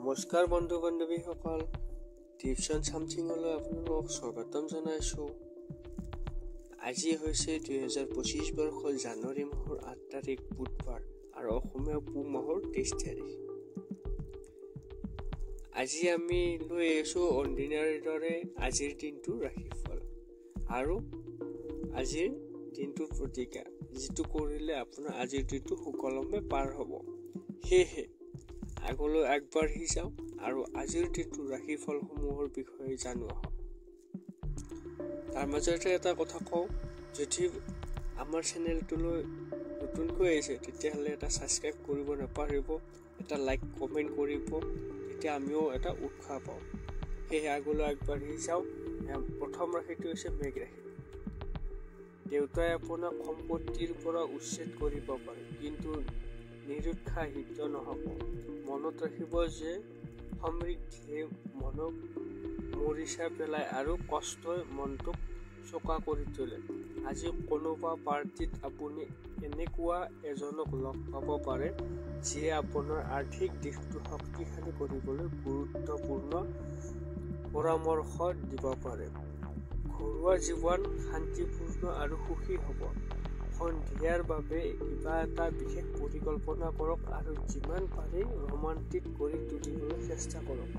নমস্কাৰ বন্ধু বান্ধৱীসকল, টিউচন চামথিঙলৈ আপোনালোকক স্বাগতম জনাইছোঁ। আজি হৈছে 2025 বৰ্ষৰ জানুৱাৰী মাহৰ 8 তাৰিখ বুধবাৰ আৰু অসমীয়া পুহ মাহৰ 23 তাৰিখ। আজি আমি লৈ আহিছোঁ অৰ্ডিনাৰীৰ দৰে আজিৰ দিনটোৰ ৰাশিফল আৰু আজিৰ দিনটোৰ প্ৰতিকা, যিটো কৰিলে আপোনাৰ আজিৰ দিনটো সুকলমে পাৰ হ'ব। সেয়েহে আগলৈ আগবাঢ়ি যাওঁ আৰু আজিৰ দিনটোৰ ৰাশিফলসমূহৰ বিষয়ে জানো আহক। তাৰ মাজতে এটা কথা কওঁ, যদি আমাৰ চেনেলটোলৈ নতুনকৈ আহিছে তেতিয়াহ'লে এটা ছাবস্ক্ৰাইব কৰিব নাপাহৰিব, এটা লাইক কমেণ্ট কৰিব, তেতিয়া আমিও এটা উৎসাহ পাওঁ। সেয়ে আগলৈ আগবাঢ়ি যাওঁ। প্ৰথম ৰাশিটো হৈছে মেঘ ৰাশি। দেউতাই আপোনাক সম্পত্তিৰ পৰা উচ্ছেদ কৰিব পাৰে, কিন্তু নিৰুৎসাহিত নহ'ব। মনত ৰাখিব যে সমৃদ্ধিয়ে মনক মৰিচা পেলায় আৰু কষ্টই মনটোক চোকা কৰি তোলে। আজি কোনোবা পাৰ্টিত আপুনি এনেকুৱা এজনক লগ পাব পাৰে যিয়ে আপোনাৰ আৰ্থিক দিশটো শক্তিশালী কৰিবলৈ গুৰুত্বপূৰ্ণ পৰামৰ্শ দিব পাৰে। ঘৰুৱা জীৱন শান্তিপূৰ্ণ আৰু সুখী হ'ব। সন্ধিয়াৰ বাবে কিবা এটা বিশেষ পৰিকল্পনা কৰক আৰু যিমান পাৰি ৰোমান্টিক কৰি তুলিবলৈ চেষ্টা কৰক।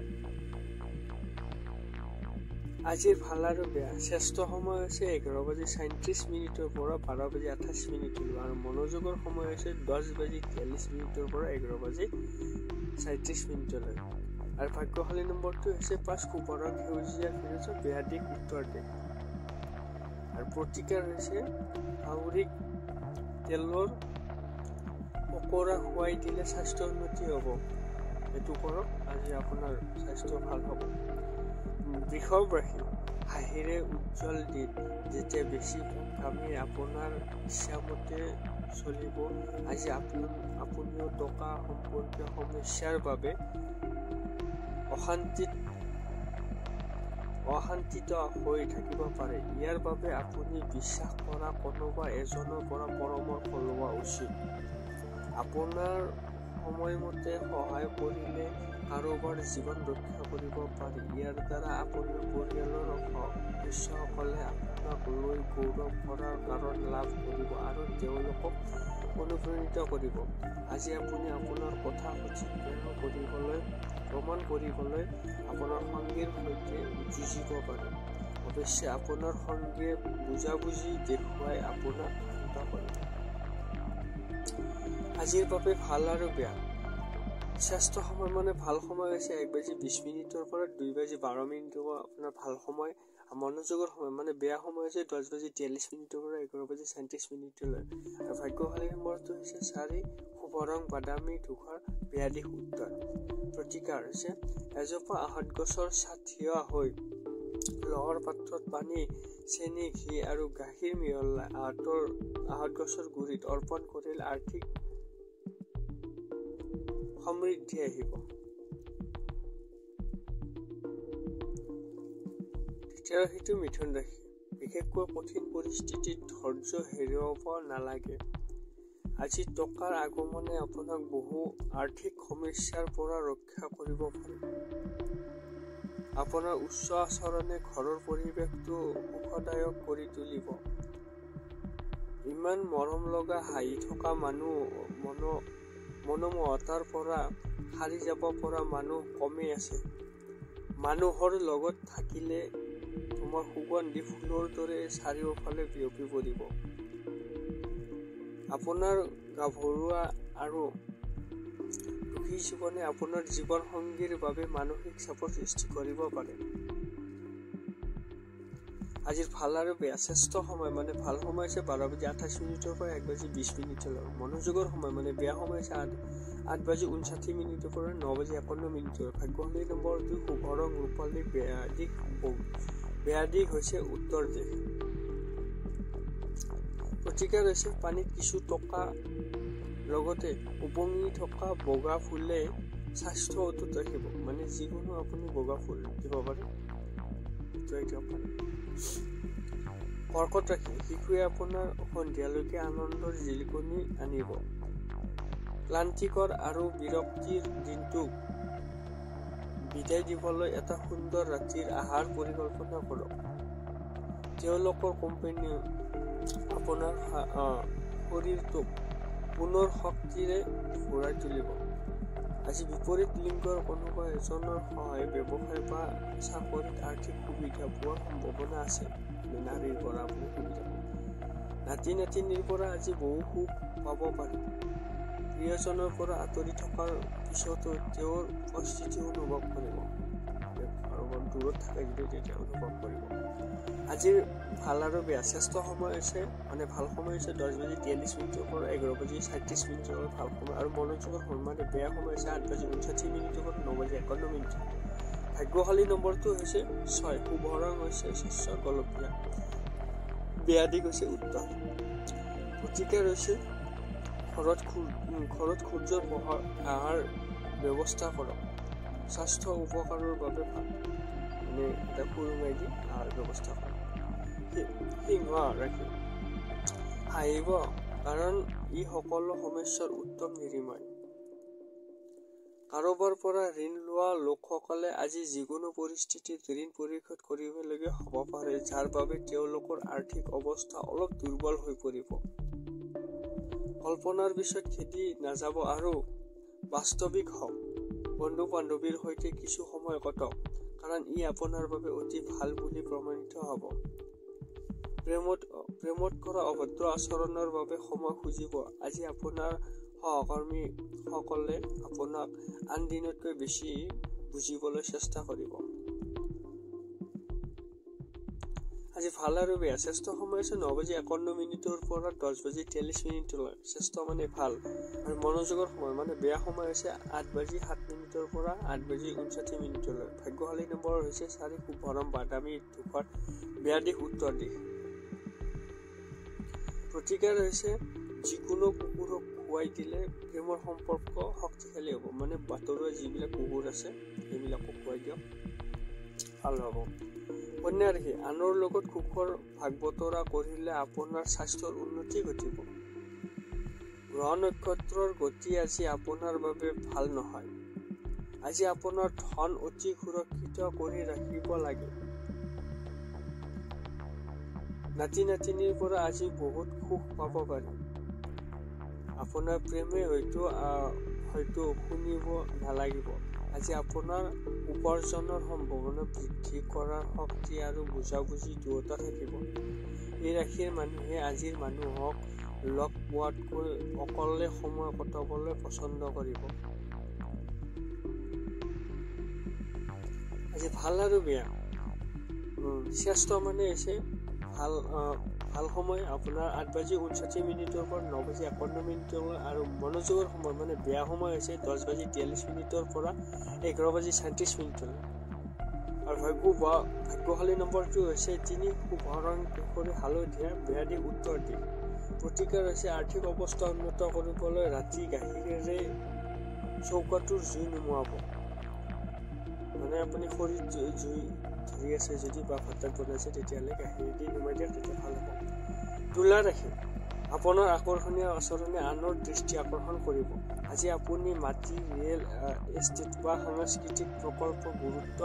আজিৰ ভাল আৰু বেয়া। শ্ৰেষ্ঠ সময় হৈছে 11:37 পৰা 12:28 আৰু মনোযোগৰ সময় হৈছে 10:43 পৰা 11:37। আৰু ভাগ্যশালী নম্বৰটো হৈছে 5। শুভ ৰং সেউজীয়া সেউজীয়া, বেয়া দিশ উত্তৰ দিশ। আৰু প্ৰতিকাৰ হৈছে হাউৰিক তেলৰ পকৰা খুৱাই দিলে স্বাস্থ্য উন্নতি হ'ব। এইটো কৰক, আজি আপোনাৰ স্বাস্থ্য ভাল হ'ব। বৃষভ ৰাশি। হাঁহিৰে উজ্জ্বল দিন, যেতিয়া বেছি কামি আপোনাৰ ইচ্ছামতে চলিব। আজি আপুনিও টকা সম্পৰ্কীয় সমস্যাৰ বাবে অশান্তিত হৈ থাকিব পাৰে। ইয়াৰ বাবে আপুনি বিশ্বাস কৰা কোনোবা এজনৰ পৰা পৰামৰ্শ লোৱা উচিত। আপোনাৰ সময়মতে সহায় কৰিলে কাৰোবাৰ জীৱন ৰক্ষা কৰিব পাৰি। ইয়াৰ দ্বাৰা আপোনাৰ পৰিয়ালৰ সদস্যসকলে আপোনাক লৈ গৌৰৱ কৰাৰ কাৰণ লাভ কৰিব আৰু তেওঁলোকক অনুপ্ৰাণিত কৰিব। আজি আপুনি আপোনাৰ কথা সঠিক প্ৰমাণ কৰিবলৈ আপোনাৰ সংগীৰ সৈতে যুঁজিব পাৰে। অৱশ্যে আপোনাৰ সংগীয়ে বুজাবুজি দেখুৱাই আপোনাক শান্ত কৰিব। আজিৰ বাবে ভাল আৰু বেয়া। শ্ৰেষ্ঠ সময় মানে ভাল সময় হৈছে 1:20 পৰা 2:12 আপোনাৰ ভাল সময়। মনোযোগৰ সময় মানে বেয়া সময় হৈছে 10:43 পৰা 11:37। আৰু ভাগ্যশালী নম্বৰটো হৈছে 4। শুভ ৰং বাদামী ধূসৰ, বেয়া দিশ উত্তৰ। প্ৰতিকাৰ হৈছে এজোপা আহঁত গছৰ ছাঁ থিয় হৈ লহৰ পাত্ৰত পানী, চেনি, ঘি আৰু গাখীৰ মিহলাই আহঁত গছৰ গুৰিত অৰ্পণ কৰিলে আৰ্থিক সমৃদ্ধি আহিব। দ্বিতীয় ৰাশিটো মিথুন ৰাশি। বিশেষকৈ কঠিন পৰিস্থিতিত ধৈৰ্য হেৰুৱাব নালাগে। আজি টকাৰ আগমনে আপোনাক বহু আৰ্থিক সমস্যাৰ পৰা ৰক্ষা কৰিব পাৰে। আপোনাৰ উচ্চ আচৰণে ঘৰৰ পৰিৱেশটো সুখদায়ক কৰি তুলিব। ইমান মৰম লগা হাঁহি থকা মনোমোহতাৰ পৰা সাৰি যাব পৰা মানুহ কমেই আছে। মানুহৰ লগত থাকিলে তোমাৰ সুগন্ধি ফুলৰ দৰে চাৰিওফালে বিয়পি পৰিব। আপোনাৰ গাভৰুৱা আৰু দুখী জীৱনে আপোনাৰ জীৱন সংগীৰ বাবে মানসিক চাপৰ সৃষ্টি কৰিব পাৰে। আজিৰ ভাল আৰু বেয়া। শ্ৰেষ্ঠ সময় মানে ভাল সময় হৈছে 12:28 পৰা 1:20। মনোযোগৰ সময় মানে বেয়া সময় হৈছে 8:59 পৰা 9:51। ভাগ্যশালী নম্বৰ 2। শুভ ৰং ৰূপালী, বেয়া দিশ হৈছে উত্তৰ দিশ। প্ৰতিকাৰ হৈছে পানীত কিছু টকা লগতে উপঙি থকা বগা ফুলে স্বাস্থ্য অটুট ৰাখিব। মানে যিকোনো আপুনি বগা ফুল দিব পাৰে। কৰ্কট ৰাশি। শিশুৱে আপোনাৰ সন্ধিয়ালৈকে আনন্দৰ জিলিকনি আনিব। ক্লান্তিকৰ আৰু বিৰক্তিৰ দিনটোক বিদায় দিবলৈ এটা সুন্দৰ ৰাতিৰ আহাৰ পৰিকল্পনা কৰক। তেওঁলোকৰ কোম্পানীয়ে আপোনাৰ শৰীৰটোক পুনৰ শক্তিৰে ঘূৰাই তুলিব। আজি বিপৰীত লিংগৰ কোনোবা এজনৰ সহায় ব্যৱসায় বা চাকৰিত আৰ্থিক সুবিধা পোৱাৰ সম্ভাৱনা আছে। নাৰীৰ পৰা আপুনি সুবিধা নাতি-নাতিনীৰ পৰা আজি বহু সুখ পাব পাৰে। প্ৰিয়জনৰ পৰা আঁতৰি থকাৰ পিছতো তেওঁৰ উপস্থিতি অনুভৱ কৰিব। আৰু দূৰত থাকে যদি তেতিয়া অনুভৱ কৰিব। আজিৰ ভাল আৰু বেয়া শ্ৰেষ্ঠ সময় হৈছে ভাল সময় হৈছে 10:43 পৰা 11:37 ভাল সময়। আৰু মনোযোগৰ সময় বেয়া সময় হৈছে 8:59 পৰা 9:51। ভাগ্যশালী নম্বৰটো হৈছে 6। শুভ ৰং হৈছে শস্য গোলপীয়া। বেয়া দিশ হৈছে উত্তৰ। প্ৰতিকাৰ হৈছে ঘৰত সূৰ্যৰ পোহৰ আহাৰ ব্যৱস্থা কৰক। স্বাস্থ্য উপকাৰৰ বাবে ভাল। এটা সুৰুঙাই দি আহাৰ ব্যৱস্থা কৰক। সিংহ ৰাশি হাঁহিব, কাৰণ ই সকলো সমস্যাৰ উত্তম নিৰাময়। কাৰোবাৰ পৰা ঋণ লোৱা লোকসকলে আজি যিকোনো পৰিস্থিতিত ঋণ পৰিশোধ কৰিবলগীয়া হ'ব পাৰে, যাৰ বাবে তেওঁলোকৰ আৰ্থিক অৱস্থা অলপ দুৰ্বল হৈ পৰিব। কল্পনাৰ পিছত খেদি নাযাব আৰু বাস্তৱিক হওক। বন্ধু-বান্ধৱীৰ সৈতে কিছু সময় কটাওক, কাৰণ ই আপোনাৰ বাবে অতি ভাল বুলি প্ৰমাণিত হ'ব। প্ৰেমত কৰা অভদ্ৰ আচৰণৰ বাবে ক্ষমা খুজিব। আজি আপোনাৰ সহকৰ্মীসকলে আপোনাক আন দিনতকৈ বেছি বুজিবলৈ চেষ্টা কৰিব। আজি ভাল আৰু বেয়া শ্ৰেষ্ঠ সময় হৈছে 9:51 পৰা 10:43। শ্ৰেষ্ঠ ভাল আৰু মনোযোগৰ সময় বেয়া সময় হৈছে 8:07 পৰা 8:59। ভাগ্যশালী নম্বৰ হৈছে 4। শুভ ৰং বাদামী ধূসৰ। বেয়া দিশ উত্তৰ দিশ। প্ৰতিকাৰ হৈছে যিকোনো কুকুৰক খুৱাই দিলে প্ৰেমৰ সম্পৰ্ক শক্তিশালী হ'ব। বাটৰুৱা যিবিলাক কুকুৰ আছে সেইবিলাকো খুৱাই দিয়ক, ভাল হ'ব। কন্যা ৰাশি আনৰ লগত সুখৰ ভাগ বতৰা কৰিলে আপোনাৰ স্বাস্থ্যৰ উন্নতি ঘটিব। গ্ৰহ নক্ষত্ৰৰ গতি আজি আপোনাৰ বাবে ভাল নহয়। আজি আপোনাৰ ধন অতি সুৰক্ষিত কৰি ৰাখিব লাগে। নাতি-নাতিনীৰ পৰা আজি বহুত সুখ পাব পাৰি। আপোনাৰ প্ৰেমে হয়তো শুনিব নালাগিব। আজি আপোনাৰ উপাৰ্জনৰ সম্ভাৱনা বৃদ্ধি কৰাৰ শক্তি আৰু বুজাবুজি দুয়োটা থাকিব। এই ৰাশিৰ মানুহে আজিৰ মানুহক লগ পোৱাতকৈ অকলে সময় কটাবলৈ পছন্দ কৰিব। আজি ভাল আৰু বেয়া শ্ৰেষ্ঠ হৈছে ভাল সময় আপোনাৰ 8:59 পৰা 9:51 আৰু মনোযোগৰ সময় বেয়া সময় হৈছে 10:43 পৰা 11:37। আৰু ভাগ্যশালী নম্বৰটো হৈছে 3। শুভ ৰং কেশৰী হালধীয়া। বেয়া দিশ উত্তৰ দিশ। প্ৰতিকাৰ হৈছে আৰ্থিক অৱস্থা উন্নত কৰিবলৈ ৰাতি গাখীৰেৰে চৌকাটোৰ জুই নুমুৱাব। আপুনি খৰিত জুই ধৰি আছে যদি বা ভাত বনাইছে তেতিয়াহ'লে গাখীৰেদি নুমাই দিয়ক, তেতিয়া ভাল হ'ব। তুলা ৰাশি আপোনাৰ আকৰ্ষণীয় আচৰণে আনৰ দৃষ্টি আকৰ্ষণ কৰিব। আজি আপুনি মাটি, ৰেল এষ্টেট বা সাংস্কৃতিক প্ৰকল্পৰ গুৰুত্ব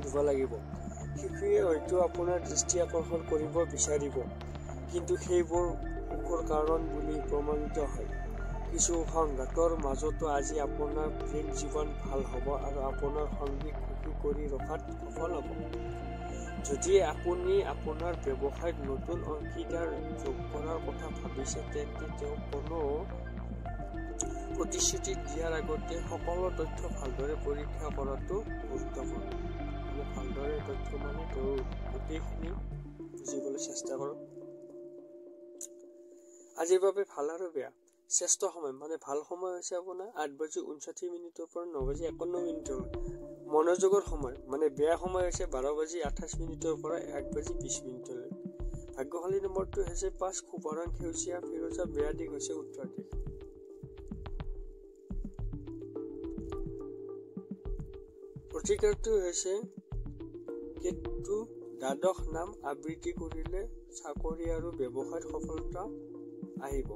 দিব লাগিব। শিশুৱে হয়তো আপোনাৰ দৃষ্টি আকৰ্ষণ কৰিব বিচাৰিব, কিন্তু সেইবোৰ সুখৰ কাৰণ বুলি প্ৰমাণিত হয়। কিছু সংঘাতৰ মাজতো আজি আপোনাৰ প্ৰেম জীৱন ভাল হ'ব আৰু আপোনাৰ সংগীক সুখী কৰি ৰখাত সফল হ'ব। যদি আপুনি আপোনাৰ ব্যৱসায়ত নতুন অংশীদাৰ যোগ কৰাৰ কথা ভাবিছে, তেন্তে তেওঁ কোনো প্ৰতিশ্ৰুতি দিয়াৰ আগতে সকলো তথ্য ভালদৰে পৰীক্ষা কৰাটো গুৰুত্বপূৰ্ণ। ভালদৰে তথ্য তেওঁ গোটেইখিনি বুজিবলৈ চেষ্টা কৰক। আজিৰ বাবে ভাল আৰু বেয়া শ্ৰেষ্ঠ সময় ভাল সময় হৈছে আপোনাৰ 8:59 পৰা 9:51। মনোযোগৰ সময় বেয়া সময় হৈছে 12:28 পৰা 1:20। ভাগ্যশালী নম্বৰটো হৈছে 5। শুভ ৰং সেউজীয়া ফিৰোজা। বেয়া দিশ হৈছে উত্তৰ দিশ। প্ৰতিকাৰটো হৈছে কেতু দ্বাদশ নাম আবৃত্তি কৰিলে চাকৰি আৰু ব্যৱসায়ত সফলতা আহিব।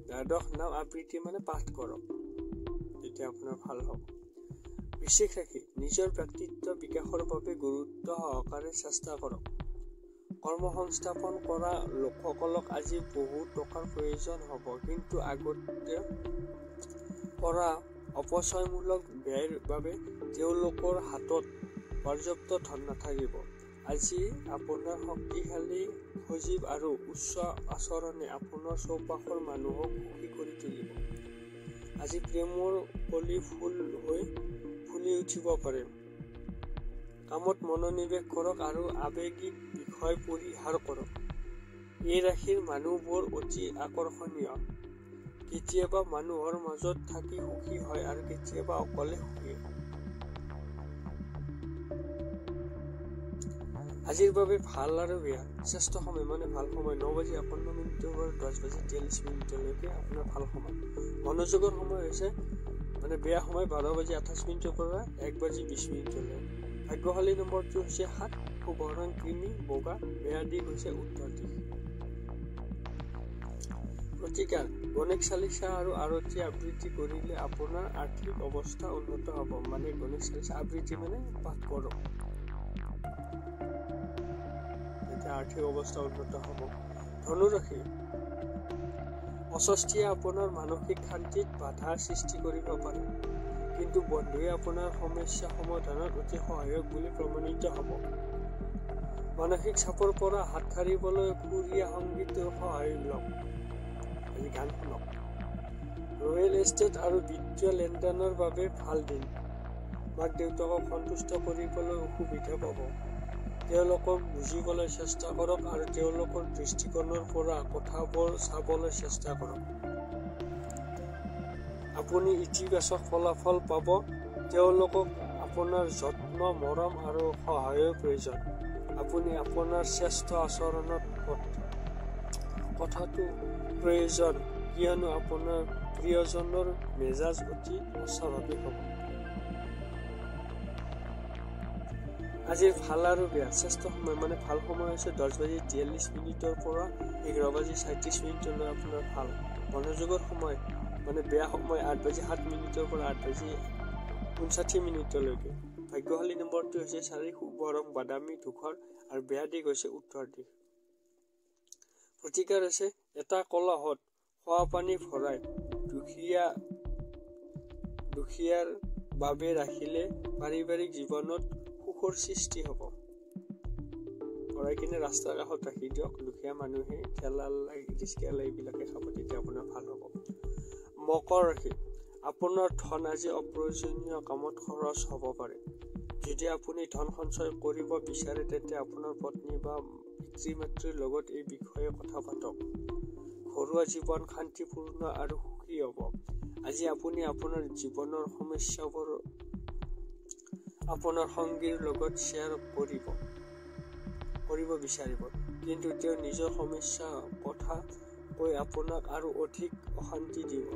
দ্বাদশ নাম আবৃত্তি পাঠ কৰক, তেতিয়া আপোনাৰ ভাল হ'ব। বিশেষ ৰাখি নিজৰ ব্যক্তিত্ব বিকাশৰ বাবে গুৰুত্ব সহকাৰে চেষ্টা কৰক। কৰ্মসংস্থাপন কৰা লোকসকলক আজি বহু টকাৰ প্ৰয়োজন হ'ব, কিন্তু আগতে কৰা অপচয়মূলক ব্যয়ৰ বাবে তেওঁলোকৰ হাতত পৰ্যাপ্ত ধন নাথাকিব। আজি আপোনাৰ শক্তিশালী সজীৱ আৰু উচ্চ আচৰণে আপোনাৰ চৌপাশৰ মানুহক সুখী কৰি তুলিব। আজি প্ৰেমৰ কলি ফুল হৈ ফুলি উঠিব পাৰে। কামত মনোনিৱেশ কৰক আৰু আৱেগিক বিষয় পৰিহাৰ কৰক। এই ৰাশিৰ মানুহবোৰ অতি আকৰ্ষণীয়। কেতিয়াবা মানুহৰ মাজত থাকি সুখী হয় আৰু কেতিয়াবা অকলে সুখী হয়। আজিৰ বাবে ভাল আৰু বেয়া শ্ৰেষ্ঠ সময় ভাল সময় 9:51 পৰা 10:43 আপোনাৰ ভাল সময়। মনোযোগৰ সময় হৈছে বেয়া সময় 12:28 পৰা 1:20। ভাগ্যশালী নম্বৰটো হৈছে 7, শুভ ৰং ক্ৰীমি বগা, বেয়া দিশ হৈছে উত্তৰ দিশ। প্ৰতিকাৰ গণেশ চালিচা আৰু আৰতি আবৃত্তি কৰিলে আপোনাৰ আৰ্থিক অৱস্থা উন্নত হ'ব। গণেশ চালিচা আবৃত্তি পাঠ কৰক, আৰ্থিক অৱস্থা উন্নত হ'ব। ধনুৰাশি অস্বস্তিয়ে আপোনাৰ মানসিক শান্তিত বাধাৰ সৃষ্টি কৰিব পাৰে, কিন্তু বন্ধুৱে আপোনাৰ সমস্যা সমাধানত অতি সহায়ক বুলি প্ৰমাণিত হ'ব। মানসিক চাপৰ পৰা হাত সাৰিবলৈ সুৰীয়া সংগীতৰ সহায় লওক। আজি গান শুনক। ৰয়েল এষ্টেট আৰু বিত্তীয় লেনদেনৰ বাবে ভাল দিন। মাক দেউতাকক সন্তুষ্ট কৰিবলৈ অসুবিধা পাব। তেওঁলোকক বুজিবলৈ চেষ্টা কৰক আৰু তেওঁলোকৰ দৃষ্টিকোণৰ পৰা কথাবোৰ চাবলৈ চেষ্টা কৰক। আপুনি ইতিবাচক ফলাফল পাব। তেওঁলোকক আপোনাৰ যত্ন, মৰম আৰু সহায়ৰ প্ৰয়োজন। আপুনি আপোনাৰ শ্ৰেষ্ঠ আচৰণত কথাটো প্ৰয়োজন, কিয়নো আপোনাৰ প্ৰিয়জনৰ মেজাজ অতি অস্বাভাৱিক হ'ব। আজিৰ ভাল আৰু বেয়া শ্ৰেষ্ঠ সময় ভাল সময় হৈছে 10:43 পৰা 11:37 আপোনাৰ ভাল। মনোযোগৰ সময় বেয়া সময় 8:07 পৰা 8:59। ভাগ্যশালী নম্বৰটো হৈছে 4, শুভ ৰং বাদামী ধূসৰ আৰু বেয়া দিশ হৈছে উত্তৰ দিশ। প্ৰতিকাৰ হৈছে এটা কলহত খোৱা পানী ভৰাই দুখীয়াৰ বাবে ৰাখিলে পাৰিবাৰিক জীৱনত সুখৰ সৃষ্টি হ'ব। ভৰাই কিনে ৰাস্তাৰ কাষত ৰাখি দিয়ক। দুখীয়া মানুহে ঠেলা ৰিক্সা এইবিলাকে খাব, তেতিয়া আপোনাৰ ভাল হ'ব। মকৰ ৰাশি আপোনাৰ ধন আজি অপ্ৰয়োজনীয় কামত খৰচ হ'ব পাৰে। যদি আপুনি ধন সঞ্চয় কৰিব বিচাৰে তেন্তে আপোনাৰ পত্নী বা পিতৃ-মাতৃৰ লগত এই বিষয়ে কথা পাতক। ঘৰুৱা জীৱন শান্তিপূৰ্ণ আৰু সুখী হ'ব। আজি আপুনি আপোনাৰ জীৱনৰ সমস্যাবোৰ আপোনাৰ সঙ্গীৰ লগত শ্বেয়াৰ কৰিব বিচাৰিব, কিন্তু তেওঁ নিজৰ সমস্যা কথা কৈ আপোনাক আৰু অধিক অশান্তি দিব।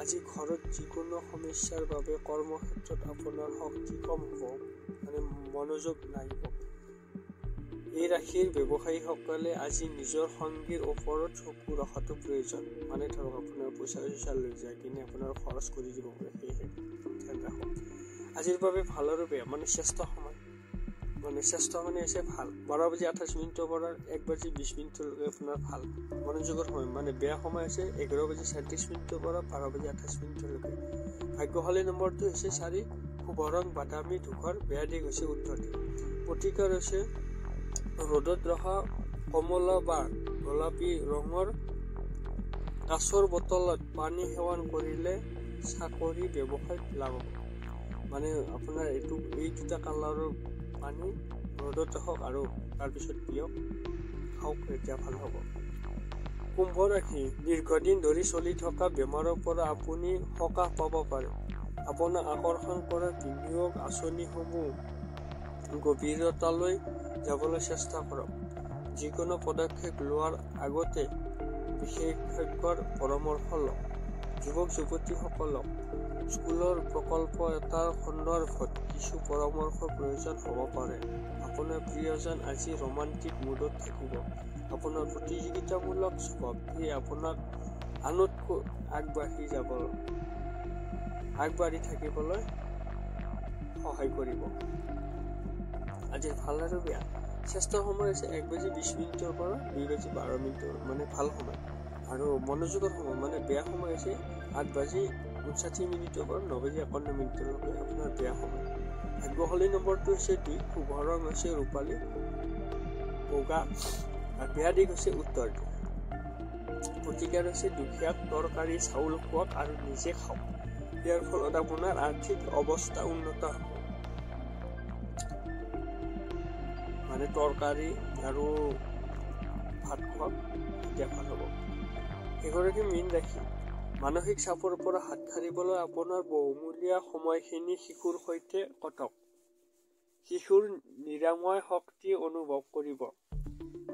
আজি ঘৰত যিকোনো সমস্যাৰ বাবে কৰ্মক্ষেত্ৰত আপোনাৰ শক্তি কম হ'ব, মনোযোগ নাহিব। এই ৰাশিৰ ব্যৱসায়ীসকলে আজি নিজৰ সঙ্গীৰ ওপৰত চকু ৰখাটো প্ৰয়োজন। ধৰক আপোনাৰ পইচা লৈ যায় কিনে আপোনাৰ খৰচ কৰি দিব পাৰে, সেয়েহে ধ্যান ৰাখক। আজিৰ বাবে ভাল আৰু বেয়া শ্ৰেষ্ঠ সময় শ্ৰেষ্ঠ হৈছে ভাল 12:28 পৰা 1:20 আপোনাৰ ভাল। মনোযোগৰ সময় বেয়া সময় হৈছে 11:37 পৰা 12:28। ভাগ্যশালী নম্বৰটো হৈছে 4, শুভ ৰং বাদামী ধূসৰ, বেয়া দিশ হৈছে উত্তৰ দিশ। প্ৰতিকাৰ হৈছে ৰ'দত ৰখা কমলা বা গোলাপী ৰঙৰ কাঁচৰ বটলত পানী সেৱন কৰিলে চাকৰি ব্যৱসায়ত লাভ হ'ব। আপোনাৰ এই দুটা কালাৰৰ পানী ৰ'দত ৰাখক আৰু তাৰপিছত পিয়ক, খাওক, এতিয়া ভাল হ'ব। কুম্ভ ৰাশি দীৰ্ঘদিন ধৰি চলি থকা বেমাৰৰ পৰা আপুনি সকাহ পাব পাৰে। আপোনাক আকৰ্ষণ কৰা বিনিয়োগ আঁচনিসমূহ গভীৰতালৈ যাবলৈ চেষ্টা কৰক। যিকোনো পদক্ষেপ লোৱাৰ আগতে বিশেষজ্ঞৰ পৰামৰ্শ লওক। যুৱক-যুৱতীসকলক স্কুলৰ প্ৰকল্প এটাৰ সন্দৰ্ভত কিছু পৰামৰ্শৰ প্ৰয়োজন হ'ব পাৰে। আপোনাৰ প্ৰিয়জন আজি ৰোমান্টিক মুডত থাকিব। আপোনাৰ প্ৰতিযোগিতামূলক স্বভাৱে আপোনাক আনতকৈ আগবাঢ়ি থাকিবলৈ সহায় কৰিব। আজিৰ ভাল আৰু বেয়া শ্ৰেষ্ঠ সময় হৈছে 1:20 পৰা 2:12 মানে ভাল সময়, আৰু মনোযোগৰ সময় মানে বেয়া সময় হৈছে 8:59 পৰা 9:51 আপোনাৰ বেয়া সময়। ভাগ্যশালী নম্বৰটো হৈছে 2, শুভ ৰং হৈছে ৰূপালী বগা, আৰু বেয়া দিশ হৈছে উত্তৰ দিশ। প্ৰতিকাৰ হৈছে দুখীয়াক তৰকাৰী চাউল খুৱাওক আৰু নিজে খাওক, ইয়াৰ ফলত আপোনাৰ আৰ্থিক অৱস্থা উন্নত হ'ব। মানে তৰকাৰী আৰু ভাত খোৱাক, তেতিয়া ভাল হ'ব। এগৰাকী মীন ৰাশি মানসিক চাপৰ পৰা হাত সাৰিবলৈ আপোনাৰ বহুমূলীয়া সময়খিনি শিশুৰ সৈতে কটাওক। শিশুৰ নিৰাময় শক্তি অনুভৱ কৰিব।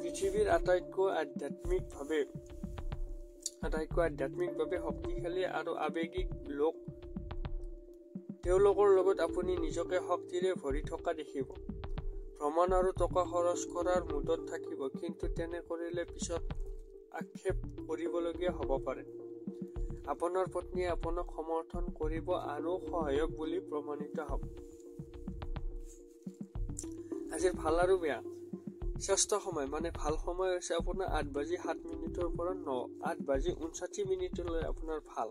পৃথিৱীৰ আটাইতকৈ আধ্যাত্মিকভাৱে শক্তিশালী আৰু আৱেগিক লোক, তেওঁলোকৰ লগত আপুনি নিজকে শক্তিৰে ভৰি থকা দেখিব। ভ্ৰমণ আৰু টকা খৰচ কৰাৰ মুডত থাকিব, কিন্তু তেনে কৰিলে পিছত আক্ষেপ কৰিবলগীয়া হ'ব পাৰে। আপোনাৰ পত্নীয়ে আপোনাক সমৰ্থন কৰিব আৰু সহায়ক বুলি প্ৰমাণিত হ'ব। আজিৰ ভাল আৰু বেয়া শ্ৰেষ্ঠ সময় মানে ভাল সময় হৈছে আপোনাৰ 8:07 পৰা 8:59 আপোনাৰ ভাল,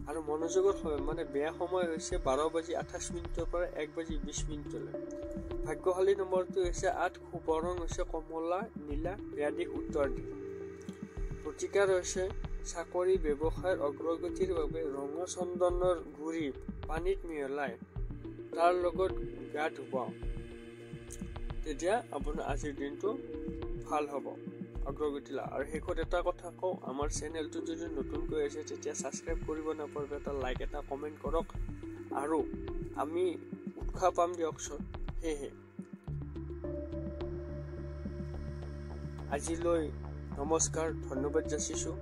আৰু মনোযোগৰ সময় মানে বেয়া সময় হৈছে 12:28 পৰা 1:20। ভাগ্যশালী নম্বৰটো হৈছে 8, শুভ ৰং হৈছে কমলা নীলা, বেয়া দিশ উত্তৰ দিশ। প্ৰতিকাৰ হৈছে চাকৰি ব্যৱসায়ৰ অগ্ৰগতিৰ বাবে ৰঙা চন্দনৰ গুৰি পানীত মিহলাই তাৰ লগত গা ধুব, তেতিয়া আপোনাৰ আজিৰ দিনটো ভাল হ'ব, অগ্ৰগতি লাভ। আৰু শেষত এটা কথা কওঁ, আমাৰ চেনেলটো যদি নতুনকৈ আছে তেতিয়া ছাবস্ক্ৰাইব কৰিব নাপাহৰিব, এটা লাইক এটা কমেণ্ট কৰক, আৰু আমি উৎসাহ পাম দিয়কচোন। সেয়েহে আজিলৈ নমস্কাৰ, ধন্যবাদ যাচিছোঁ।